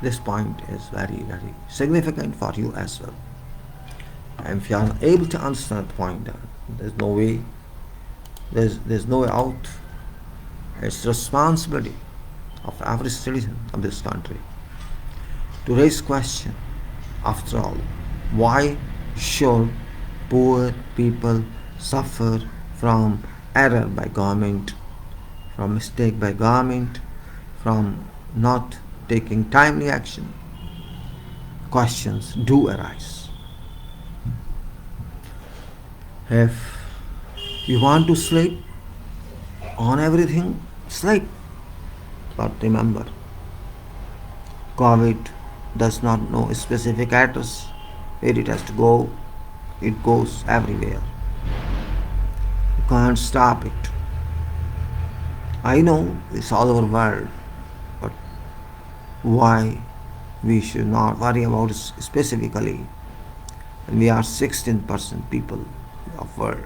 This point is very, very significant for you as well. And if you are able to understand the point, there's no way, there's no way out. It's responsibility of every citizen of this country to raise question. After all, why should poor people suffer from error by government, from mistake by government, from not taking timely action? Questions do arise. If you want to sleep on everything, sleep. But remember, COVID does not know a specific address where it has to go. It goes everywhere. You can't stop it. I know it's all over the world, but why we should not worry about it specifically when we are 16% people of world?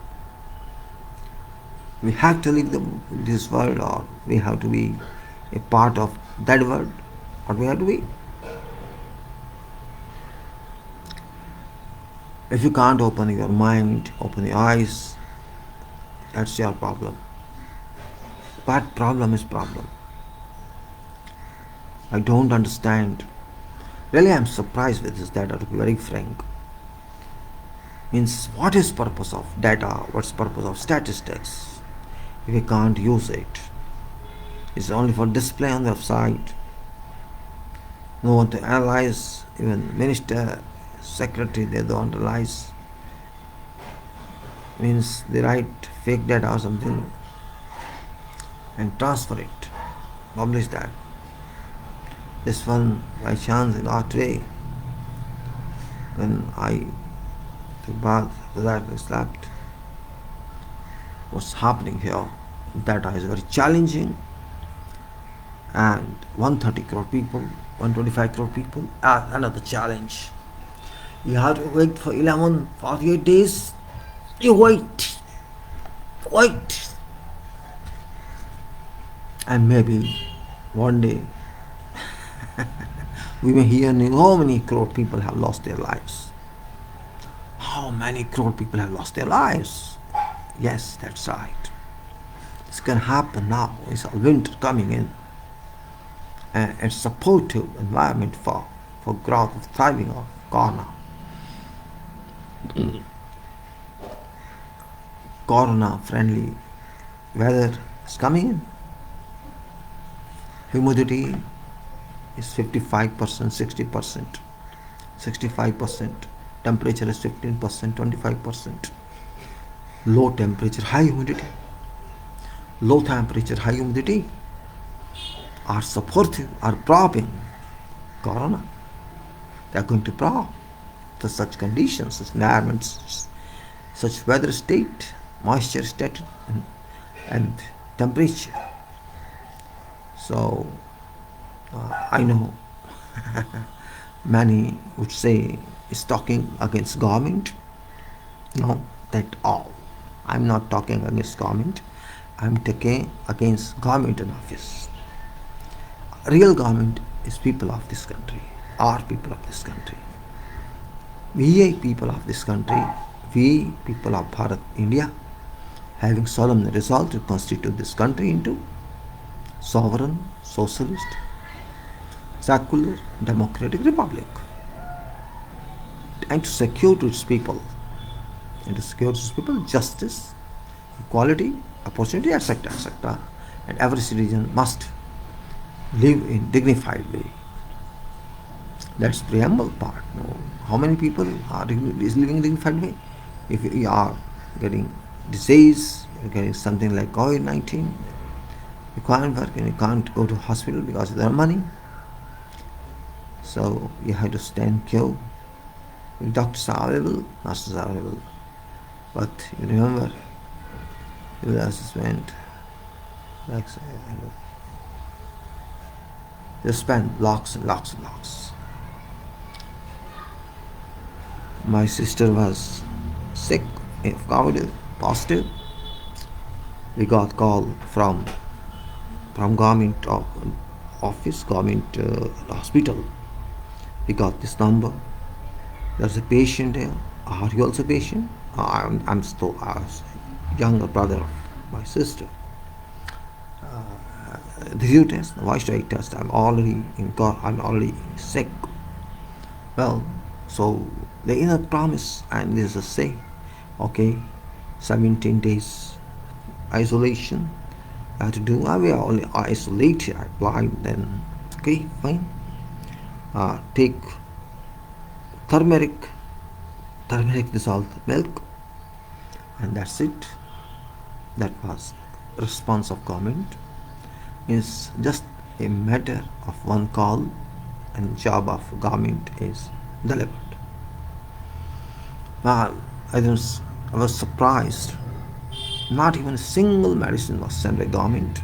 We have to leave this world, or we have to be a part of that world. What we have to be? If you can't open your mind, open your eyes, that's your problem. But problem is problem. I don't understand. Really, I'm surprised with this data, to be very frank. Means, what is purpose of data? What's purpose of statistics if we can't use it? It's only for display on the website. No one to analyze. Even minister, secretary, they don't analyze. Means they write fake data or something and transfer it, publish that. This one, by chance, last day, when I took bath, that I slept. What's happening here? Data is very challenging, and 130 crore people, 125 crore people, another challenge. You have to wait for 48 days. You wait, and maybe one day we may hear how many crore people have lost their lives. How many crore people have lost their lives? Yes, that's right. It's going to happen now. It's winter coming in, and it's supportive environment for growth of thriving of corona. Corona friendly weather is coming in. Humidity is 55%, 60%, 65%. Temperature is 15%, 25%. Low temperature, high humidity. Low temperature, high humidity are supportive, are propping corona. They are going to prop for such conditions, such environments, such weather state, moisture state, and temperature. So I know many would say is talking against government. No, that all. I'm not talking against government. I'm talking against government in office. Real government is people of this country, are people of this country. We people of this country, we people of Bharat, India, having solemnly resolved to constitute this country into sovereign, socialist, secular, democratic republic, and to secure to its people, justice, equality, opportunity, etc., etc., and every citizen must live in dignified way. That's preamble part. No. How many people is living in dignified way? If you are getting disease, you're getting something like COVID-19, you can't work and you can't go to hospital because there are money. So you have to stand queue. Doctors are available, nurses are available. But you remember, you will spend you spend lakhs and lakhs and lakhs. My sister was sick, COVID positive. We got call from government office, government hospital. We got this number. There's a patient here. Are you also a patient? I'm still a younger brother of my sister. Did you test? Why should I test? I'm already sick. Well, so the inner promise, and there's a say, okay, 17 days isolation. I have to do. We are only isolated. I blind. Then okay, fine. Take turmeric dissolved milk, and that's it. That was response of government. Is just a matter of one call, and job of government is delivered. Well, I was surprised. Not even a single medicine was sent by government.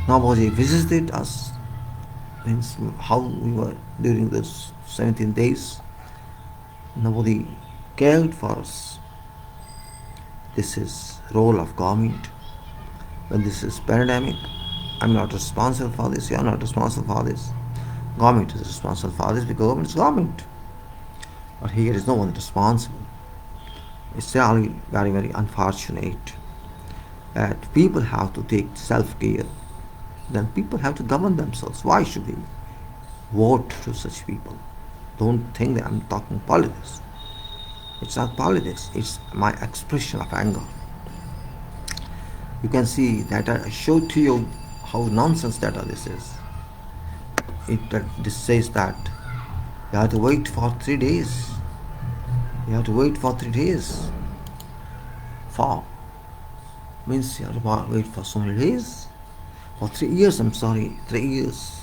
Nobody visited us. Means how we were during those 17 days. Nobody cared for us. This is role of government. When this is pandemic, I'm not responsible for this. You are not responsible for this. Government is responsible for this because government is government. But here is no one responsible. It's really very, very unfortunate that people have to take self-care. Then people have to govern themselves. Why should we vote to such people? Don't think that I'm talking politics. It's not politics. It's my expression of anger. You can see that I showed to you how nonsense data this is. This says that you have to wait for 3 days. You have to wait for 3 days. For means you have to wait for so many days. For 3 years, 3 years.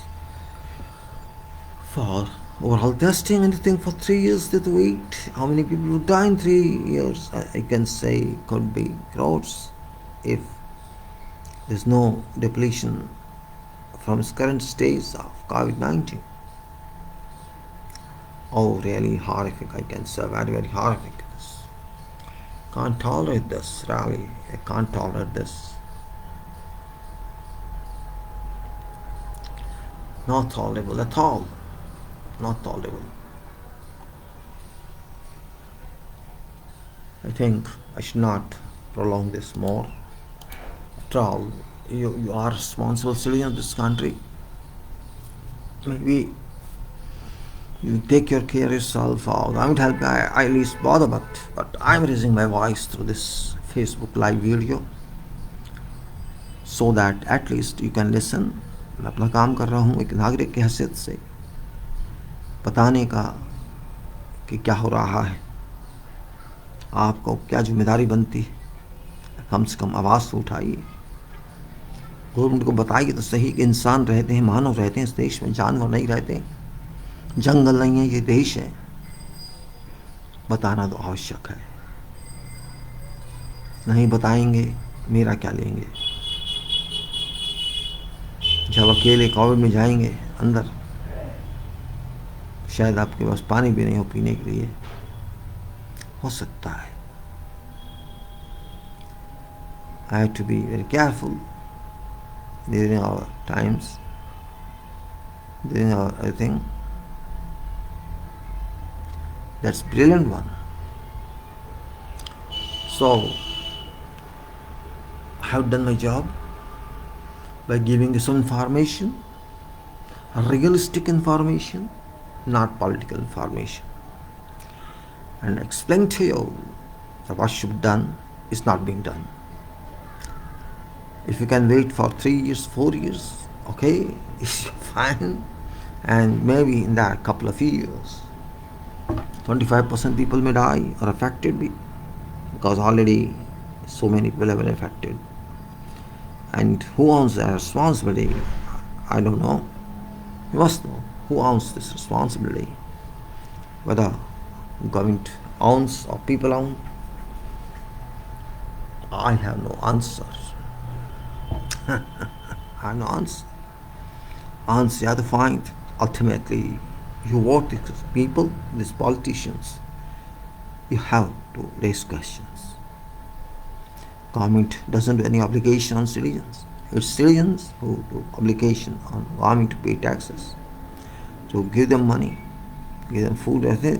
For overall testing, anything for 3 years, they have to wait. How many people would die in 3 years? I can say could be crores if there's no depletion from its current stage of COVID-19. Oh, really horrific, I can say, very, very horrific. Can't tolerate this, really. I can't tolerate this. Not tolerable at all. Not tolerable. I think I should not prolong this more. After all, you are responsible citizen of this country. Maybe you take your care yourself, or I would help. I at least bother, but I'm raising my voice through this Facebook live video so that at least you can listen. मैं अपना काम कर रहा हूँ एक नागरिक की हैसियत से बताने का कि क्या हो रहा है. आपको क्या जिम्मेदारी बनती है, कम से कम आवाज़ तो उठाइए. गवर्नमेंट को बताइए तो सही कि इंसान रहते हैं, मानव रहते हैं इस देश में, जानवर नहीं रहते. जंगल नहीं है, ये देश है. बताना तो आवश्यक है. नहीं बताएंगे मेरा क्या लेंगे. जब अकेले कोविड में जाएंगे अंदर, शायद आपके पास पानी भी नहीं हो पीने के लिए. हो सकता है. I have to be very careful during our times, during our everything. That's brilliant one. So I have done my job by giving you some information, realistic information, not political information, and explain to you that what should be done is not being done. If you can wait for 3 years, 4 years, okay, it's fine. And maybe in that couple of years, 25% people may die or affected because already so many people have been affected. And who owns that responsibility? I don't know. You must know who owns this responsibility. Whether government owns or people own, I have no answer. I have no answer. Answer you have to find. Ultimately, you vote these people, these politicians. You have to raise questions. Government doesn't do any obligation on citizens. It's citizens who do obligation on government to pay taxes, to give them money, give them food, that's it.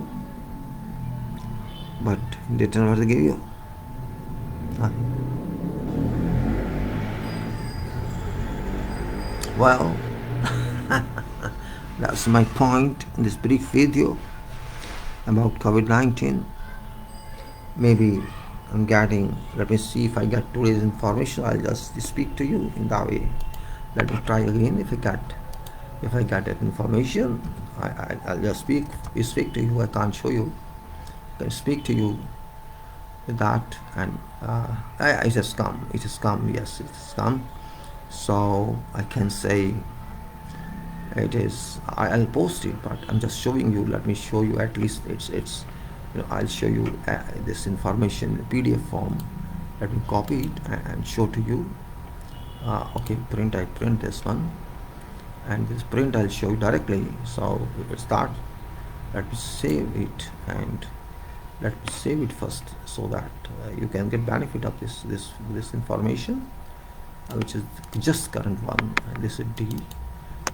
But in return, what they give you? Nothing. Well, that's my point in this brief video about COVID-19. Maybe I'm getting, let me see if I get today's information. I'll just speak to you in that way. Let me try again. If I get that information, I'll just speak to you. I can't show you. I can speak to you with that, and it has come. It has come. Yes, it has come. So I can say it is. I'll post it, but I'm just showing you. Let me show you at least. It's. I'll show you this information in PDF form. Let me copy it and show to you. Okay, print. I print this one, and this print I'll show you directly. So we will start. Let me save it, and let me save it first, so that you can get benefit of this information, which is just current one. And this is D,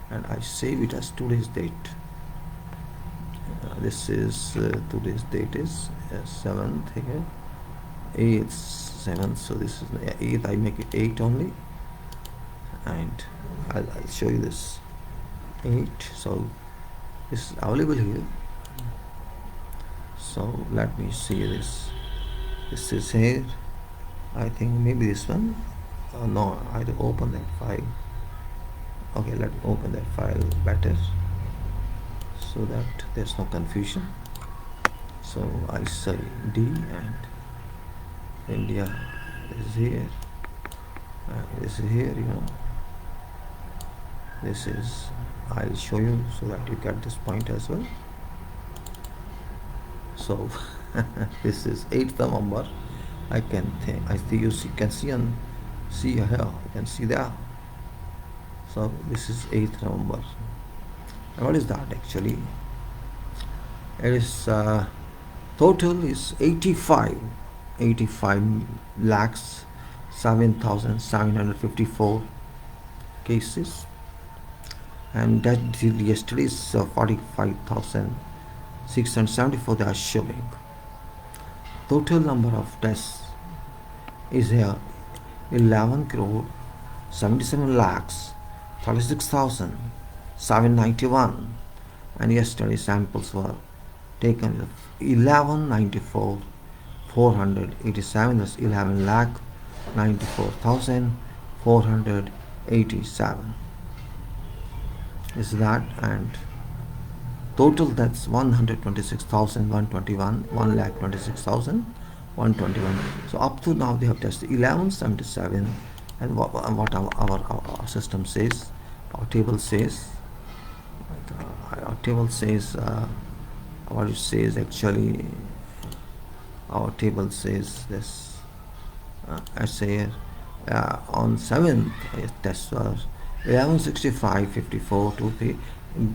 and I save it as today's date. This is today's date is 7th here, 8th, 7th. So this is 8th. I make it 8 only, and I'll show you this 8. So this is available here. So let me see this. This is here. I think maybe this one. No, I have to open that file. Okay, let me open that file better, so that there's no confusion. So I say D, and India is here, and this is here. This is, I'll show you so that you get this point as well. So this is 8th November. I see you can see here. You can see there. So this is 8th November. And what is that actually? It is total is 85 lakhs 7,754 cases, and that yesterday is 45,674 they are showing. Total number of tests is here 11 crore 77 lakhs 36,791, and yesterday samples were taken 1194 487. That's 11 lakh 94,487 is that, and total that's 126,121, 126,121. So up to now they have tested 1177, and what our system says, our table says, what it says actually, our table says this. I say on 7th tests were 1165.54 to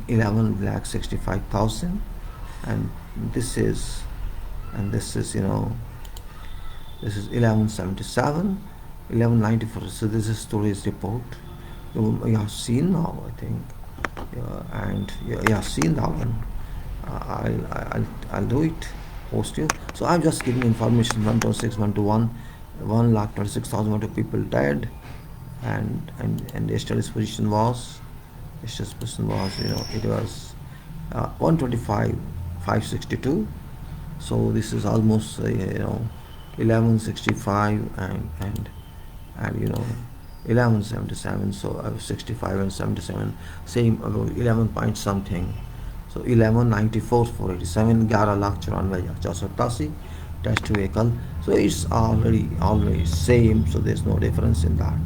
11,65,000, and this is this is 1177, 1194. So this is today's report. You have seen now, I think, and you have seen that one. I'll do it, post you. So I'm just giving information. 126, 121, 1,26,000 people dead, and yesterday's position was it was 125,562. So this is almost 1165 and 1177. So I was 65 and 77, same about 11 point something. So 1194,487, 11,94,487 test vehicle. So it's already same. So there's no difference in that.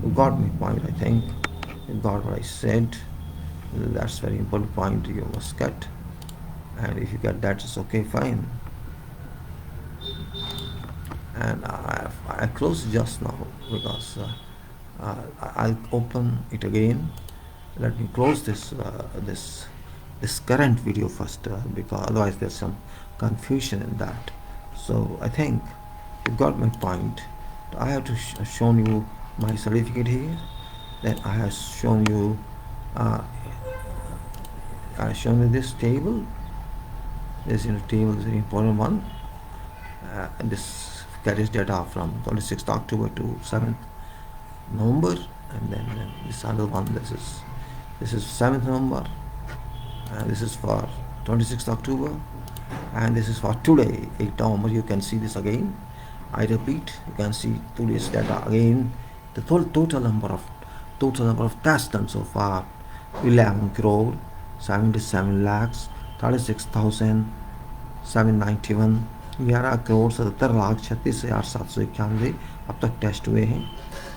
You got my point, I think. You got what I said. That's very important point you must get. And if you get that, it's okay, fine. And I closed just now because I'll open it again. Let me close this current video first, because otherwise there's some confusion in that. So I think you got my point. I have to shown you my certificate here. Then I have shown you I shown you this table. This table is an important one. And this carries data from 26th October to 7th November, and then this other one. This is 7th November. This is for 26th October, and this is for today, 8th November. You can see this again. I repeat, you can see today's data again. The total number of tests done so far, 11 crore 77 lakhs 36,791, 11 crore 77,36,791 अब तक test हुए हैं.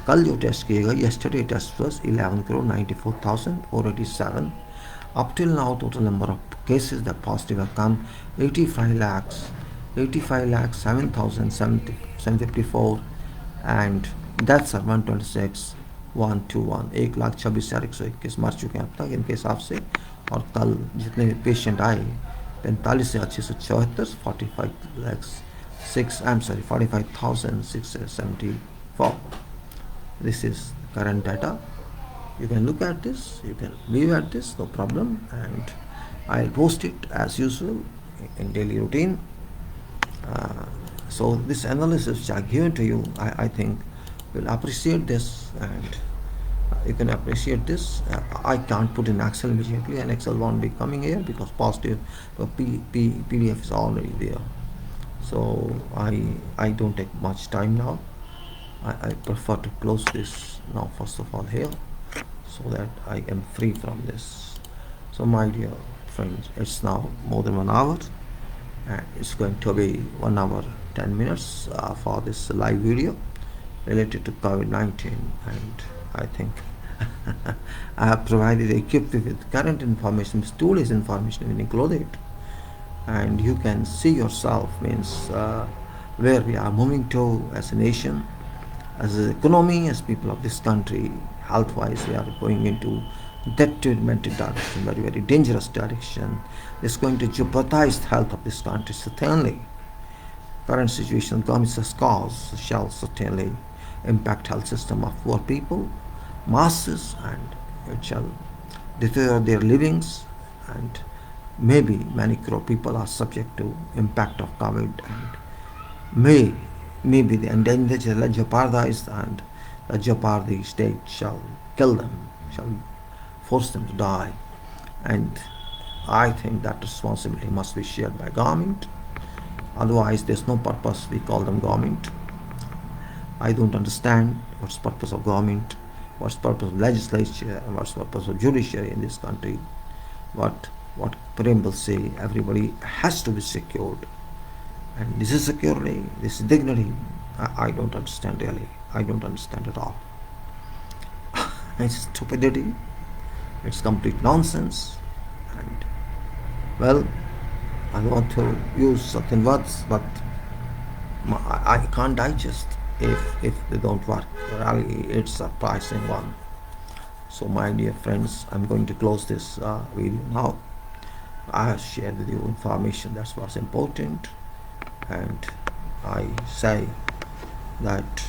कल जो test किए गए, yesterday test was 11 crore 94,487. Up till now, total number of cases that positive have come 85 lakhs 7,754, and deaths are 126,121. 1,26,121 मर चुके हैं अब तक इनके हिसाब से. और कल जितने पेशेंट आए 45,674, 45,674. This is current data. You can look at this, you can view at this, no problem, and I'll post it as usual in daily routine. So this analysis which I given to you, I think will appreciate this, and you can appreciate this. I can't put in Excel immediately, and Excel won't be coming here because positive PDF is already there. So I don't take much time now. I prefer to close this now first of all here, so that I am free from this. So my dear friends, it's now more than 1 hour, and it's going to be 1 hour 10 minutes for this live video related to COVID-19, and I think I have provided equipped with current information, today's information will include it, and you can see yourself means where we are moving to as a nation, as an economy, as people of this country. Health-wise, we are going into detrimental direction, very, very dangerous direction. It's going to jeopardize the health of this country. Certainly, current situation, government's cause shall certainly impact health system of poor people, masses, and it shall deter their livings, and maybe many crore people are subject to impact of COVID, and maybe the endangered shall jeopardize, and the jeopardy state shall kill them, shall force them to die. And I think that responsibility must be shared by government. Otherwise, there's no purpose we call them government. I don't understand what's the purpose of government, what's the purpose of legislature, and what's the purpose of judiciary in this country. What preambles say, everybody has to be secured. And this is security, this is dignity. I don't understand really. I don't understand at all. It's stupidity. It's complete nonsense. And well, I want to use certain words, but I can't digest if they don't work. Really, it's a surprising one. So my dear friends, I'm going to close this video now. I have shared with you information that's what's important, and I say that